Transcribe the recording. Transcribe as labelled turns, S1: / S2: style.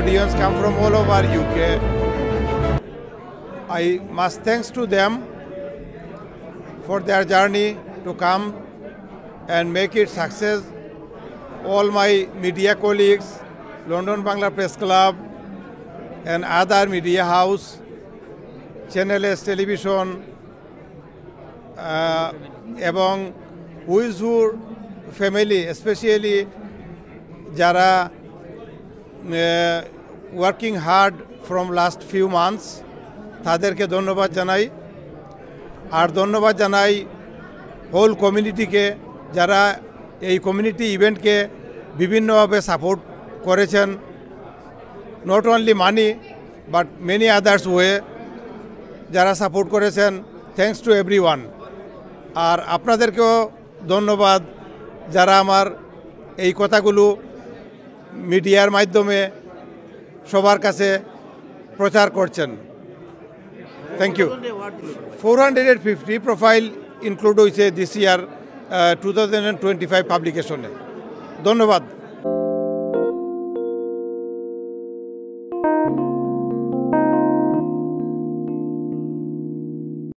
S1: audience come from all over UK. I must thanks to them for their journey to come and make it success. All my media colleagues, London Bangla Press Club and other media house, Channel S Television, এবং হুইজুর family specially যারা working hard from last few months তাদেরকে ধন্যবাদ জানাই। আর ধন্যবাদ জানাই whole কমিউনিটিকে যারা এই community ইভেন্টকে বিভিন্নভাবে সাপোর্ট করেছেন, not only money but many others way যারা সাপোর্ট করেছেন। Thanks to everyone. আর আপনাদেরকেও ধন্যবাদ যারা আমার এই কথাগুলো মিডিয়ার মাধ্যমে সবার কাছে প্রচার করছেন। Thank you. 450 প্রোফাইল ইনক্লুড হয়েছে দিস ইয়ার 2025 পাবলিকেশনে। ধন্যবাদ।